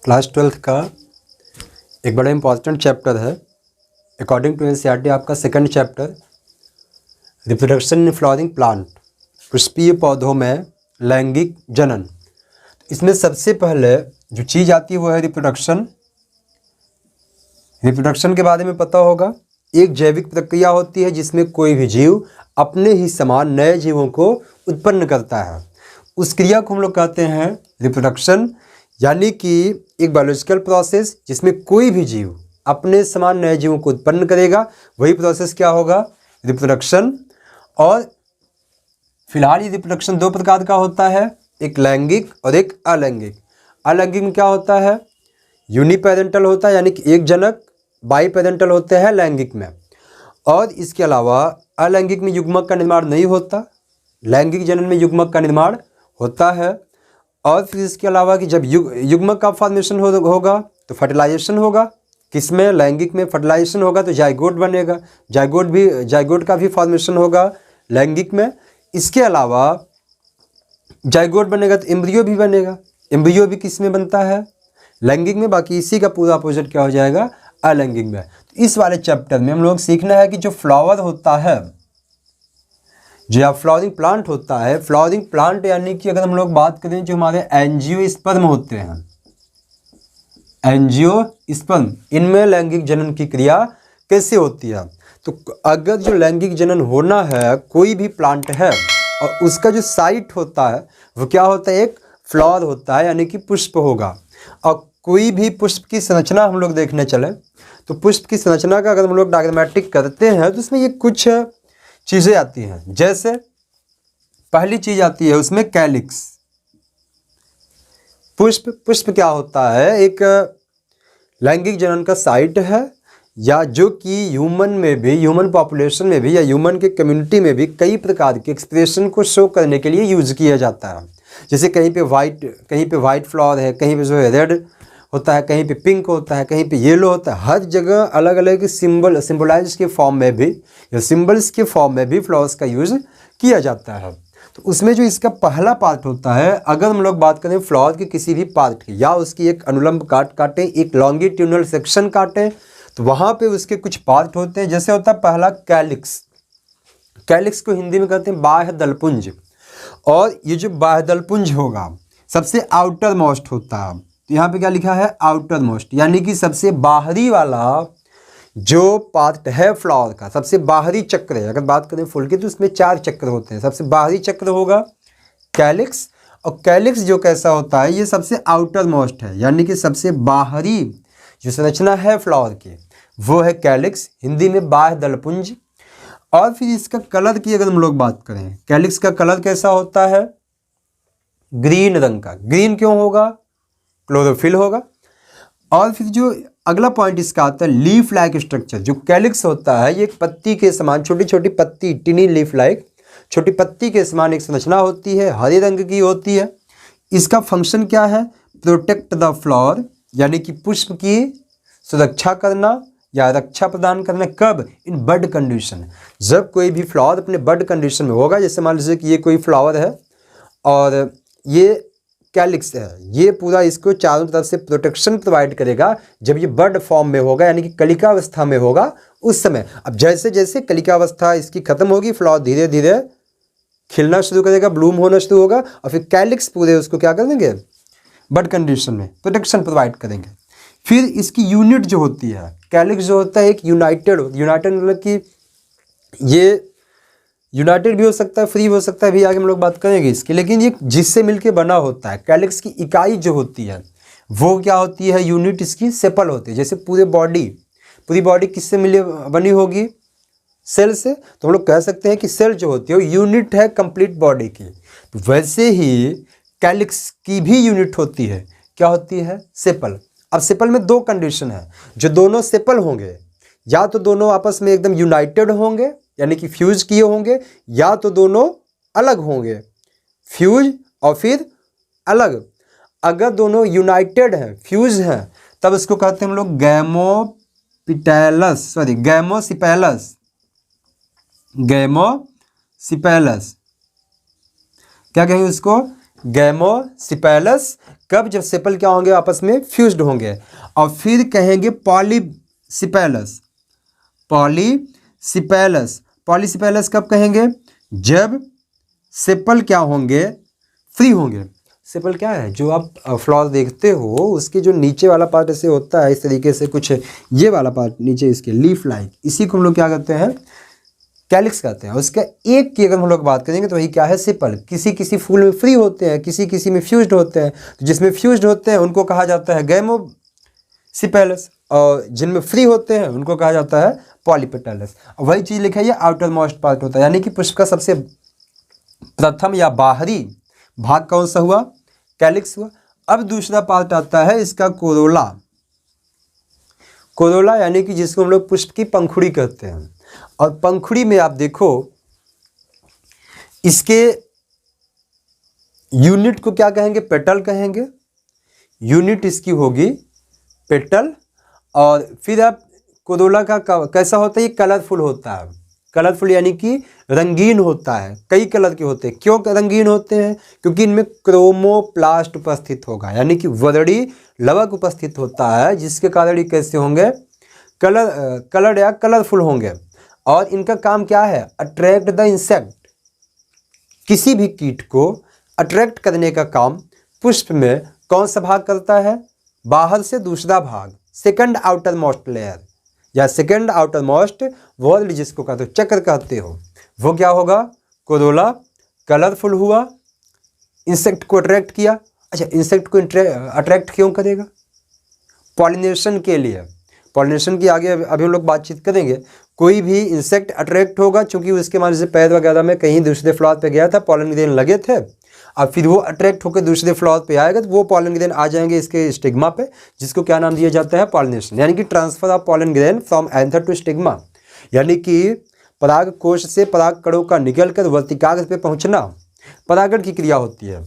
Class 12th का एक बड़ा इंपॉर्टेंट चैप्टर है। अकॉर्डिंग टू एनसीईआरटी आपका second chapter reproduction in flowering plant, पुष्पीय पौधों में लैंगिक जनन। इसमें सबसे पहले जो चीज़ आती है वो है रिप्रोडक्शन। रिप्रोडक्शन के बारे में पता होगा, एक जैविक प्रक्रिया होती है जिसमें कोई भी जीव अपने ही समान नए जीवों को उत्पन्न करता है। उस क्रिया को हम लोग कहते हैं रिप्रोडक्शन, यानी कि एक बायोलॉजिकल प्रोसेस जिसमें कोई भी जीव अपने समान नए जीवों को उत्पन्न करेगा, वही प्रोसेस क्या होगा, रिप्रोडक्शन। और फिलहाल ये रिप्रोडक्शन दो प्रकार का होता है, एक लैंगिक और एक अलैंगिक। अलैंगिक में क्या होता है, यूनिपेरेंटल होता है, यानी कि एक जनक। बाईपेरेंटल होते हैं लैंगिक में। और इसके अलावा अलैंगिक में युग्मक का निर्माण नहीं होता, लैंगिक जनन में युग्मक का निर्माण होता है। और फिर इसके अलावा कि जब युग्मक का फॉर्मेशन होगा तो फर्टिलाइजेशन होगा। किसमें, लैंगिक में फर्टिलाइजेशन होगा तो जाइगोट बनेगा, जाइगोट का भी फॉर्मेशन होगा लैंगिक में। इसके अलावा जाइगोट बनेगा तो एम्ब्रियो भी बनेगा, एम्ब्रियो भी किस में बनता है, लैंगिक में। बाकी इसी का पूरा अपोजिट क्या हो जाएगा, अलैंगिक में। तो इस वाले चैप्टर में हम लोग सीखना है कि जो फ्लावर होता है, जो फ्लावरिंग प्लांट होता है, फ्लावरिंग प्लांट यानी कि अगर हम लोग बात करें जो हमारे एंजियोस्पर्म होते हैं, एंजियोस्पर्म, इनमें लैंगिक जनन की क्रिया कैसे होती है। तो अगर जो लैंगिक जनन होना है, कोई भी प्लांट है और उसका जो साइट होता है वो क्या होता है, एक फ्लावर होता है, यानी कि पुष्प होगा। और कोई भी पुष्प की संरचना हम लोग देखने चले तो पुष्प की संरचना का अगर हम लोग डायग्रामेटिक करते हैं तो उसमें ये कुछ चीज़ें आती हैं। जैसे पहली चीज़ आती है उसमें कैलिक्स। पुष्प क्या होता है, एक लैंगिक जनन का साइट है, या जो कि ह्यूमन में भी, ह्यूमन पॉपुलेशन में भी या ह्यूमन के कम्युनिटी में भी कई प्रकार के एक्सप्रेशन को शो करने के लिए यूज़ किया जाता है। जैसे कहीं पे वाइट फ्लावर है, कहीं पे जो है रेड होता है, कहीं पे पिंक होता है, कहीं पे येलो होता है। हर जगह अलग अलग सिंबलाइज के फॉर्म में भी या सिंबल्स के फॉर्म में भी फ्लावर्स का यूज़ किया जाता है। तो उसमें जो इसका पहला पार्ट होता है, अगर हम लोग बात करें फ्लावर के किसी भी पार्ट की, या उसकी एक अनुलंब काटें, एक लॉन्गिट्यूडनल सेक्शन काटें, तो वहाँ पे उसके कुछ पार्ट होते हैं। जैसे होता है पहला कैलिक्स। कैलिक्स को हिंदी में कहते हैं बाह्य दलपुंज। और ये जो बाह्य दलपुंज होगा सबसे आउटर मोस्ट होता है। तो यहाँ पे क्या लिखा है, आउटर मोस्ट, यानी कि सबसे बाहरी वाला जो पार्ट है फ्लावर का, सबसे बाहरी चक्र है। अगर बात करें फूल की तो उसमें 4 चक्र होते हैं। सबसे बाहरी चक्र होगा कैलिक्स। और कैलिक्स जो कैसा होता है, ये सबसे आउटर मोस्ट है, यानी कि सबसे बाहरी जो संरचना है फ्लावर की वो है कैलिक्स, हिंदी में बाह्य दलपुंज। और फिर इसका कलर की अगर हम लोग बात करें, कैलिक्स का कलर कैसा होता है, ग्रीन रंग का। ग्रीन क्यों होगा, क्लोरोफिल होगा। और फिर जो अगला पॉइंट इसका आता है लीफ लाइक स्ट्रक्चर। जो कैलिक्स होता है ये एक पत्ती के समान, छोटी छोटी पत्ती, टिनी लीफ लाइक, छोटी पत्ती के समान एक संरचना होती है, हरे रंग की होती है। इसका फंक्शन क्या है, प्रोटेक्ट द फ्लावर, यानी कि पुष्प की सुरक्षा करना या रक्षा प्रदान करना। कब, इन बड कंडीशन, जब कोई भी फ्लावर अपने बड कंडीशन में होगा। जैसे मान लीजिए कि ये कोई फ्लावर है और ये कैलिक्स है, ये पूरा इसको चारों तरफ से प्रोटेक्शन प्रोवाइड करेगा जब ये बड फॉर्म में होगा, यानी कि कलिकावस्था में होगा उस समय। अब जैसे जैसे कलिकावस्था इसकी खत्म होगी, फ्लावर धीरे धीरे खिलना शुरू करेगा, ब्लूम होना शुरू होगा, और फिर कैलिक्स पूरे उसको क्या कर देंगे, बड कंडीशन में प्रोटेक्शन प्रोवाइड करेंगे। फिर इसकी यूनिट जो होती है, कैलिक्स जो होता है एक यूनाइटेड मतलब कि ये यूनाइटेड भी हो सकता है, फ्री हो सकता है, भी आगे हम लोग बात करेंगे इसकी। लेकिन ये जिससे मिलके बना होता है, कैलिक्स की इकाई जो होती है वो क्या होती है, यूनिट इसकी सेपल होती है। जैसे पूरी बॉडी किससे मिले बनी होगी, सेल से। तो हम लोग कह सकते हैं कि सेल जो होती है वो यूनिट है कंप्लीट बॉडी की। तो वैसे ही कैलिक्स की भी यूनिट होती है, क्या होती है, सेपल। अब सेपल में 2 कंडीशन है, जो दोनों सेपल होंगे, या तो दोनों आपस में एकदम यूनाइटेड होंगे यानी कि फ्यूज किए होंगे, या तो दोनों अलग होंगे, फ्यूज और फिर अलग। अगर दोनों यूनाइटेड हैं, फ्यूज हैं, तब इसको कहते हैं हम लोग गैमोसिपेलस। क्या कहेंगे उसको, गैमोसिपेलस कब? जब सेपल क्या होंगे? आपस में फ्यूज्ड होंगे। और फिर कहेंगे पॉलीसिपेलस। पॉलीसिपेलस, पॉलीसिपेलस कब कहेंगे? जब सेपल क्या होंगे? फ्री होंगे। सेपल क्या है? जो आप फ्लावर देखते हो उसके जो नीचे वाला पार्ट ऐसे होता है इस तरीके से, कुछ ये वाला पार्ट नीचे इसके लीफ लाइक, इसी को हम लोग क्या कहते हैं? कैलिक्स कहते हैं। उसका एक की अगर हम लोग बात करेंगे तो वही क्या है? सेपल। किसी किसी फूल में फ्री होते हैं, किसी किसी में फ्यूज्ड होते हैं। तो जिसमें फ्यूज्ड होते हैं उनको कहा जाता है गैमोसिपेलस, और जिनमें फ्री होते हैं उनको कहा जाता है पॉलीपेटलस। वही चीज़ लिखा है, ये आउटर मोस्ट पार्ट होता है, यानी कि पुष्प का सबसे प्रथम या बाहरी भाग कौन सा हुआ? कैलिक्स हुआ। अब दूसरा पार्ट आता है इसका कोरोला। कोरोला यानी कि जिसको हम लोग पुष्प की पंखुड़ी कहते हैं। और पंखुड़ी में आप देखो इसके यूनिट को क्या कहेंगे? पेटल कहेंगे। यूनिट इसकी होगी पेटल। और फिर आप कोरोला का कैसा होता है? ये कलरफुल होता है। कलरफुल यानी कि रंगीन होता है, कई कलर के होते हैं। क्यों रंगीन होते हैं? क्योंकि इनमें क्रोमोप्लास्ट उपस्थित होगा, यानी कि वर्णी लवक उपस्थित होता है, जिसके कारण ये कैसे होंगे? कलर या कलरफुल होंगे। और इनका काम क्या है? Attract the insect. किसी भी कीट को अट्रैक्ट करने का काम पुष्प में कौन सा भाग करता है? बाहर से दूसरा भाग, सेकंड आउटर मोस्ट लेयर या सेकंड आउटर मोस्ट वॉल जिसको कहते हो, चक्र कहते हो, वो क्या होगा? कोरोला कलरफुल हुआ, इंसेक्ट को अट्रैक्ट किया। अच्छा, इंसेक्ट को अट्रैक्ट क्यों करेगा? पॉलिनेशन के लिए। पॉलिनेशन की आगे अभी हम लोग बातचीत करेंगे। कोई भी इंसेक्ट अट्रैक्ट होगा क्योंकि उसके मान से पैर वगैरह में कहीं दूसरे फ्लावर पे गया था, पॉलन ग्रेन लगे थे, अब फिर वो अट्रैक्ट होकर दूसरे फ्लावर पे आएगा तो वो पॉलन ग्रेन आ जाएंगे इसके स्टिग्मा पे, जिसको क्या नाम दिया जाता है? पॉलिनेशन, यानी कि transfer of pollen grain from anther to stigma, यानी कि पराग कोश से पराग कणों का निकलकर वर्तिकाग्र पे पहुंचना परागण की क्रिया होती है।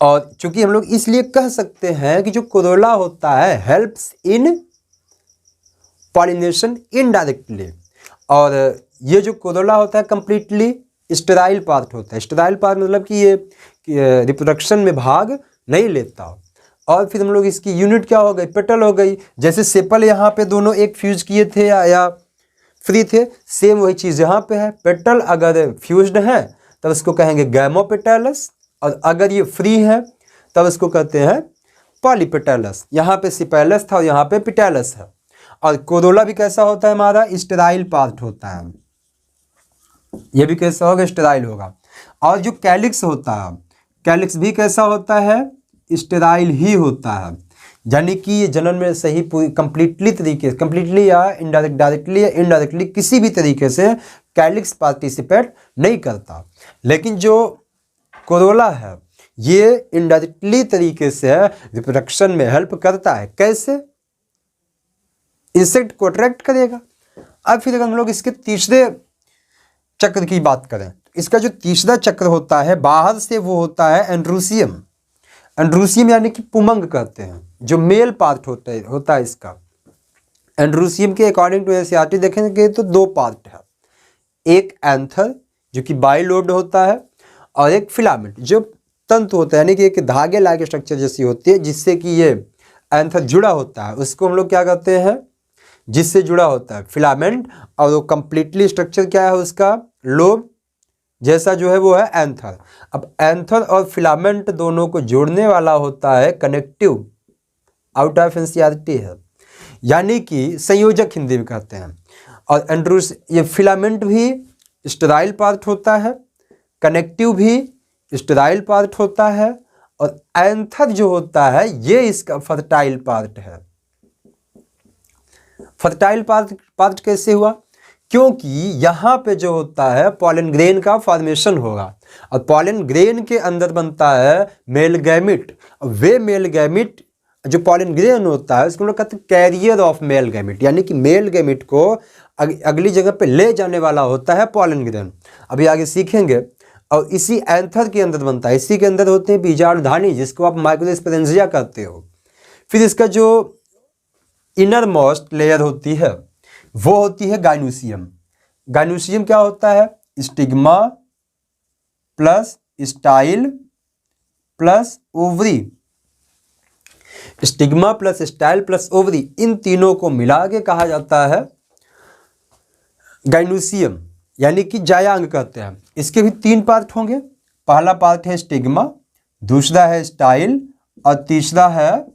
और चूंकि हम लोग इसलिए कह सकते हैं कि जो कोरोला होता है हेल्प्स इन पॉलिनेशन इनडायरेक्टली, और ये जो कोरोला होता है कंप्लीटली स्टेराइल पार्ट होता है। स्टेराइल पार्ट मतलब कि ये रिप्रोडक्शन में भाग नहीं लेता। और फिर हम लोग इसकी यूनिट क्या हो गई? पेटल हो गई। जैसे सेपल यहाँ पे दोनों एक फ्यूज किए थे या फ्री थे, सेम वही चीज़ यहाँ पे है। पेटल अगर फ्यूज्ड है तब इसको कहेंगे गैमोपेटलस, और अगर ये फ्री है तब इसको कहते हैं पॉलीपेटलस। यहाँ पे सिपेलस था और यहाँ पे पिटेलस है। और कोरोला भी कैसा होता है? हमारा स्टेराइल पार्ट होता है। ये भी कैसा होगा? स्टेराइल होगा। और जो कैलिक्स होता है, कैलिक्स भी कैसा होता है? स्टेराइल ही होता है, यानी कि ये जनन में सही पूरी कंप्लीटली या डायरेक्टली या इनडायरेक्टली किसी भी तरीके से कैलिक्स पार्टिसिपेट नहीं करता। लेकिन जो कोरोला है ये इनडायरेक्टली तरीके से रिप्रोडक्शन में हेल्प करता है। कैसे? इंसेक्ट को अट्रैक्ट करेगा। अब फिर अगर हम लोग इसके तीसरे चक्र की बात करें, इसका जो तीसरा चक्र होता है बाहर से, वो होता है एंड्रूसियम। एंड्रूसियम यानी कि पुमंग कहते हैं, जो मेल पार्ट होता है इसका। एंड्रूसियम के अकॉर्डिंग टू एनसीईआरटी देखेंगे तो दो पार्ट है, एक एंथर जो कि बाइलोब्ड होता है, और एक फिलामेंट जो तंतु होता है, यानी कि एक धागे लाइक स्ट्रक्चर जैसी होती है जिससे कि ये एंथर जुड़ा होता है, उसको हम लोग क्या कहते हैं? जिससे जुड़ा होता है फिलामेंट। और वो कंप्लीटली स्ट्रक्चर क्या है उसका? लोब जैसा जो है वो है एंथर। अब एंथर और फिलामेंट दोनों को जोड़ने वाला होता है कनेक्टिव, आउट ऑफ एनसीईआरटी है, यानी कि संयोजक हिंदी में कहते हैं। और ये फिलामेंट भी स्टेराइल पार्ट होता है, कनेक्टिव भी स्टेराइल पार्ट होता है, और एंथर जो होता है ये इसका फर्टाइल पार्ट है। फर्टाइल पार्ट कैसे हुआ? क्योंकि यहाँ पे जो होता है पॉलन ग्रेन का फॉर्मेशन होगा, और पॉलन ग्रेन के अंदर बनता है मेल गैमिट। वे मेल गैमिट जो पॉलन ग्रेन होता है उसको हम लोग कहते हैं कैरियर ऑफ मेल गैमिट, यानी कि मेल गैमिट को अगली जगह पे ले जाने वाला होता है पॉलन ग्रेन। अभी आगे सीखेंगे। और इसी एंथर के अंदर बनता है, इसी के अंदर होते हैं बीजाणुधानी जिसको आप माइक्रोस्पोरेंजिया कहते हो। फिर इसका जो इनर मोस्ट लेयर होती है वो होती है गाइनोसियम। गाइनोसियम क्या होता है? Stigma plus style plus ovary stigma plus style plus ovary, इन तीनों को मिला के कहा जाता है गाइनोसियम, यानी कि जायांग कहते हैं। इसके भी 3 पार्ट होंगे। पहला पार्ट है स्टिग्मा, दूसरा है स्टाइल और तीसरा है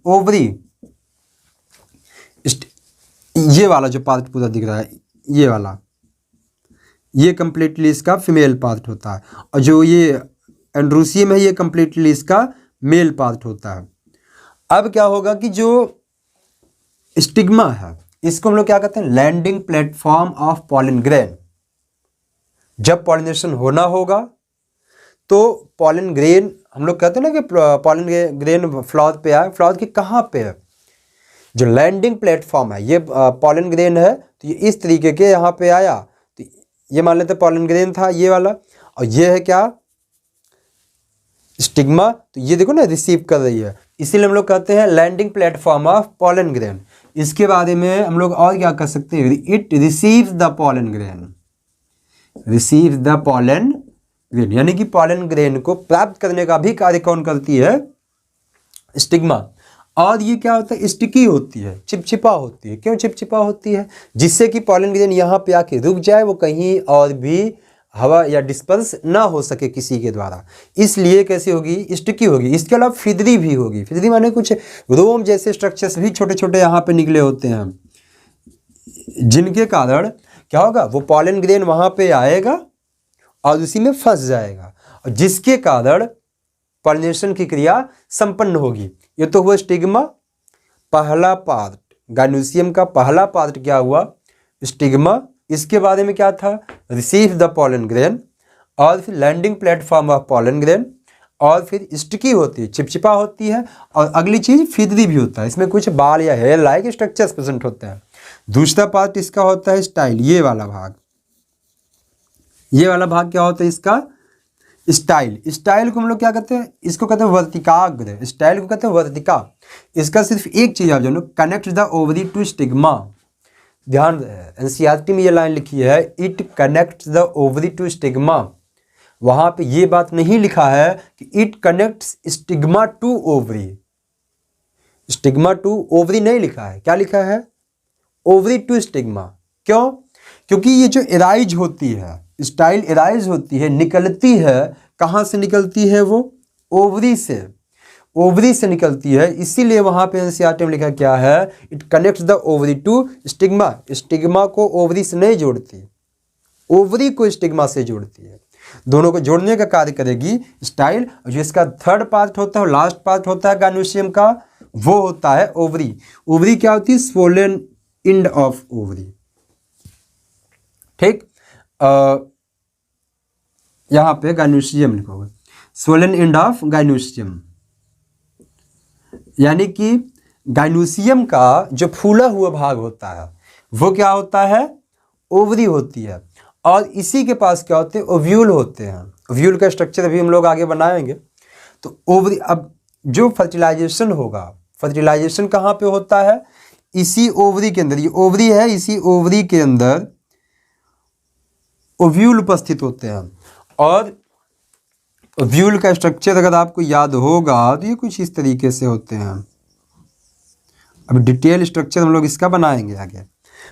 ओवरी। ये वाला जो पार्ट पूरा दिख रहा है, ये वाला, ये कंप्लीटली इसका फीमेल पार्ट होता है, और जो ये एंड्रोसियम है ये कंप्लीटली इसका मेल पार्ट होता है। अब क्या होगा कि जो स्टिग्मा है इसको हम लोग क्या कहते हैं, landing platform of pollen grain. जब पॉलिनेशन होना होगा तो पॉलन ग्रेन, हम लोग कहते हैं ना कि पॉलन ग्रेन फ्लावर पे आए, फ्लावर की कहाँ पे है, जो लैंडिंग प्लेटफॉर्म है, ये पॉलन ग्रेन है तो ये इस तरीके के यहाँ पे आया, तो ये मान लेते पॉलन ग्रेन था ये वाला, और ये है क्या, स्टिग्मा। तो ये देखो ना रिसीव कर रही है, इसीलिए हम लोग कहते हैं landing platform of pollen grain. इसके बारे में हम लोग और क्या कर सकते हैं, it receives the pollen grain, receives the pollen grain, यानी कि पॉलन ग्रेन को प्राप्त करने का भी कार्य कौन करती है, स्टिग्मा। और ये क्या होता है, स्टिकी होती है, चिपचिपा होती है। क्यों चिपचिपा होती है, जिससे कि पॉलन ग्रेन यहाँ पे आके रुक जाए, वो कहीं और भी हवा या डिस्पर्स ना हो सके किसी के द्वारा, इसलिए कैसी होगी, स्टिकी होगी। इसके अलावा फिदरी भी होगी, फिदरी माने कुछ रोम जैसे स्ट्रक्चर्स भी छोटे छोटे यहाँ पे निकले होते हैं, जिनके कारण क्या होगा, वो पॉलन ग्रेन वहाँ पे आएगा और उसी में फंस जाएगा, और जिसके कारण पॉलिनेशन की क्रिया संपन्न होगी। ये तो हुआ स्टिग्मा, पहला पार्ट गाइनोसियम का पहला पार्ट क्या हुआ, स्टिग्मा। इसके बारे में क्या था, रिसीव द पॉलन ग्रेन, और फिर landing platform of pollen grain, और फिर स्टिकी होती है, चिपचिपा होती है, और अगली चीज फिदरी भी होता है, इसमें कुछ बाल या हेयर लाइक स्ट्रक्चर्स प्रेजेंट होते हैं। दूसरा पार्ट इसका होता है स्टाइल, ये वाला भाग, ये वाला भाग क्या होता है इसका, स्टाइल। स्टाइल को हम लोग क्या कहते हैं, इसको कहते हैं वर्तिकाग्र, स्टाइल को कहते हैं वर्तिका। इसका सिर्फ एक चीज आप जानो, connect the ovary to stigma. ध्यान, एनसीईआरटी में ये लाइन लिखी है, it connects the ovary to stigma. वहां पे ये बात नहीं लिखा है कि it connects stigma to ovary, stigma to ovary नहीं लिखा है, क्या लिखा है, ओवरी टू स्टिग्मा। क्यों, क्योंकि ये जो एराइज होती है, स्टाइल एराइज होती है, निकलती है, कहाँ से निकलती है, वो ओवरी से, ओवरी से निकलती है, इसीलिए वहां पे एनसीईआरटी में लिखा क्या है, it connects the ovary to stigma. Stigma को ओवरी से नहीं जोड़ती, ओवरी को स्टिग्मा से जोड़ती है, दोनों को जोड़ने का कार्य करेगी स्टाइल। जो इसका थर्ड पार्ट होता है, लास्ट पार्ट होता है गाइनोसियम का, वो होता है ओवरी। ओवरी क्या होती है, स्वोलन एंड ऑफ ओवरी। ठीक, यहां पे गाइनोसियम लिखोगे, स्वोलन एंड ऑफ गाइनोसियम, यानी कि गाइनोसियम का जो फूला हुआ भाग होता है वो क्या होता है, ओवरी होती है, और इसी के पास क्या होते हैं, ओव्यूल होते हैं। ओव्यूल का स्ट्रक्चर अभी हम लोग आगे बनाएंगे। तो ओवरी, अब जो फर्टिलाइजेशन होगा, फर्टिलाइजेशन कहाँ पे होता है, इसी ओवरी के अंदर, ये ओवरी है, इसी ओवरी के अंदर ओव्यूल उपस्थित होते हैं। और ओव्यूल का स्ट्रक्चर अगर आपको याद होगा तो ये कुछ इस तरीके से होते हैं। अब डिटेल स्ट्रक्चर हम लोग इसका बनाएंगे आगे।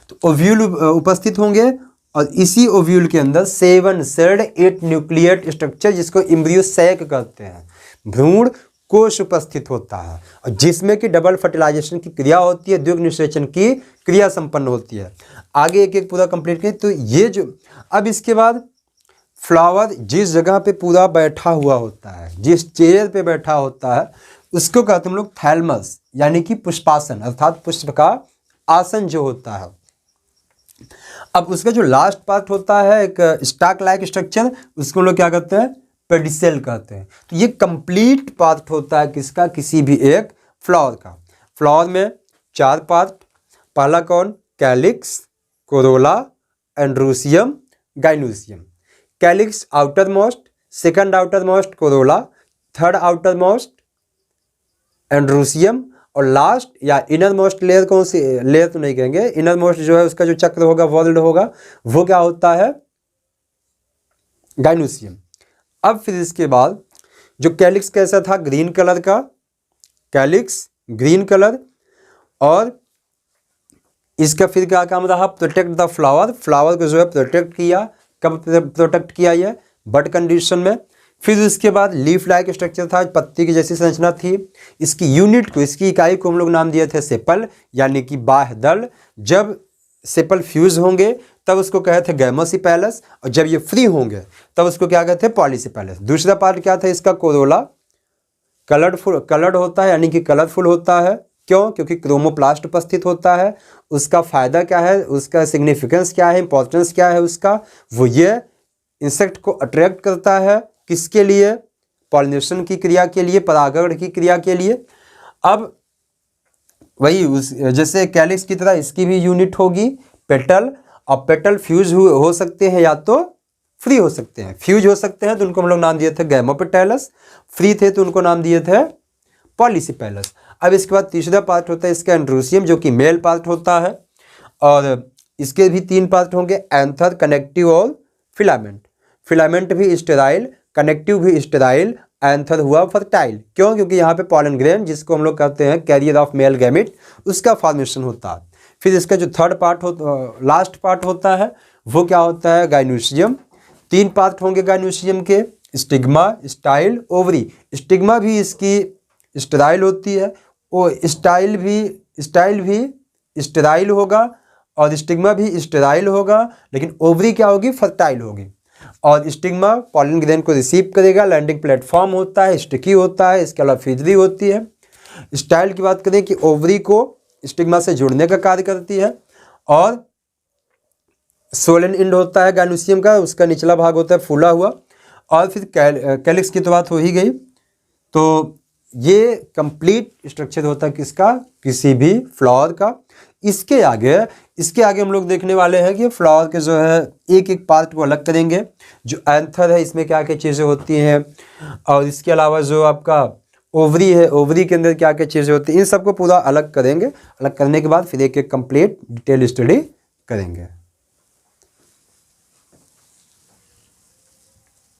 तो ओव्यूल उपस्थित होंगे, और इसी ओव्यूल के अंदर 7 सेल्ड 8 न्यूक्लिएट स्ट्रक्चर, जिसको एम्ब्रियो सैक कहते हैं, भ्रूण कोश उपस्थित होता है, और जिसमें कि डबल फर्टिलाइजेशन की क्रिया होती है, द्विग निषेचन की क्रिया संपन्न होती है। आगे एक एक पूरा कंप्लीट करें। तो ये जो, अब इसके बाद फ्लावर जिस जगह पे पूरा बैठा हुआ होता है, जिस चेयर पे बैठा होता है, उसको कहते हैं हम लोग थैलमस, यानी कि पुष्पासन, अर्थात पुष्प का आसन जो होता है। अब उसका जो लास्ट पार्ट होता है, एक स्टाक लाइक स्ट्रक्चर, उसको हम लोग क्या कहते हैं, पेडिसेल कहते हैं। तो ये कंप्लीट पार्ट होता है किसका, किसी भी एक फ्लावर का। फ्लावर में 4 पार्ट, पहला कौन, calyx, Corolla, androecium, gynoecium. Calyx outer most, second outer most Corolla, third outer most androecium, और लास्ट या इनर मोस्ट लेयर, कौन सी लेयर तो नहीं कहेंगे, इनर मोस्ट जो है उसका जो चक्र होगा, वर्ल्ड होगा, वो क्या होता है, गाइनोसियम। अब फिर इसके बाद जो कैलिक्स कैसा था, ग्रीन कलर का, कैलिक्स ग्रीन कलर, और इसका फिर क्या काम रहा, प्रोटेक्ट द फ्लावर, फ्लावर को जो है प्रोटेक्ट किया। कब प्रोटेक्ट किया ये, बड कंडीशन में। फिर उसके बाद लीफ लाइक स्ट्रक्चर था, पत्ती की जैसी संरचना थी। इसकी यूनिट को, इसकी इकाई को हम लोग नाम दिए थे सेपल, यानी कि बाह्य दल। जब सेपल फ्यूज होंगे तब उसको कहते थे गैमोसिपेलस, और जब ये फ्री होंगे तब उसको क्या कहते हैं, पॉलीसिपेलस। दूसरा पार्ट क्या था इसका, कोरोला कलर्ड होता है, यानी कि कलरफुल होता है। क्यों, क्योंकि क्रोमोप्लास्ट उपस्थित होता है। उसका फायदा क्या है, उसका सिग्निफिकेंस क्या है, इंपॉर्टेंस क्या है उसका, वो ये इंसेक्ट को अट्रैक्ट करता है। किसके लिए, पॉलिनेशन की क्रिया के लिए, परागण की क्रिया के लिए। अब वही उस जैसे कैलिक्स की तरह इसकी भी यूनिट होगी पेटल, और पेटल फ्यूज हो सकते हैं या तो फ्री हो सकते हैं। फ्यूज हो सकते हैं तो उनको हम लोग नाम दिए थे गैमोपेटैलस, फ्री थे तो उनको नाम दिए थे पॉलीसिपेलस। अब इसके बाद तीसरा पार्ट होता है इसका एंड्रोसियम, जो कि मेल पार्ट होता है, और इसके भी 3 पार्ट होंगे, एंथर, कनेक्टिव और फिलामेंट। फिलामेंट भी स्टेराइल, कनेक्टिव भी स्टेराइल, एंथर हुआ फर्टाइल। क्यों, क्योंकि यहाँ पे पॉलन ग्रेन, जिसको हम लोग कहते हैं कैरियर ऑफ मेल गैमिट, उसका फॉर्मेशन होता है। फिर इसका जो थर्ड पार्ट लास्ट पार्ट होता है वो क्या होता है, गाइनोसियम। 3 पार्ट होंगे गाइनोसियम के, स्टिग्मा, स्टाइल, ओवरी। स्टिग्मा भी इसकी स्टेराइल होती है, और स्टाइल भी स्टेराइल होगा, और स्टिग्मा भी स्टेराइल होगा, लेकिन ओवरी क्या होगी, फर्टाइल होगी। और स्टिग्मा पॉलन ग्रेन को रिसीव करेगा, लैंडिंग प्लेटफॉर्म होता है, स्टिकी होता है, इसके अलावा फिजरी होती है। स्टाइल की बात करें कि ओवरी को स्टिग्मा से जुड़ने का कार्य करती है, और सोलन इंड होता है गाइनोसियम का, उसका निचला भाग होता है फूला हुआ। और फिर कैलिक्स की तो बात हो ही गई। तो ये कंप्लीट स्ट्रक्चर होता है किसका, किसी भी फ्लावर का। इसके आगे हम लोग देखने वाले हैं कि फ्लावर के जो है एक एक पार्ट को अलग करेंगे। जो एंथर है इसमें क्या क्या चीज़ें होती हैं, और इसके अलावा जो आपका ओवरी है, ओवरी के अंदर क्या क्या चीज़ें होती हैं, इन सबको पूरा अलग करेंगे। अलग करने के बाद फिर एक एक कंप्लीट डिटेल स्टडी करेंगे।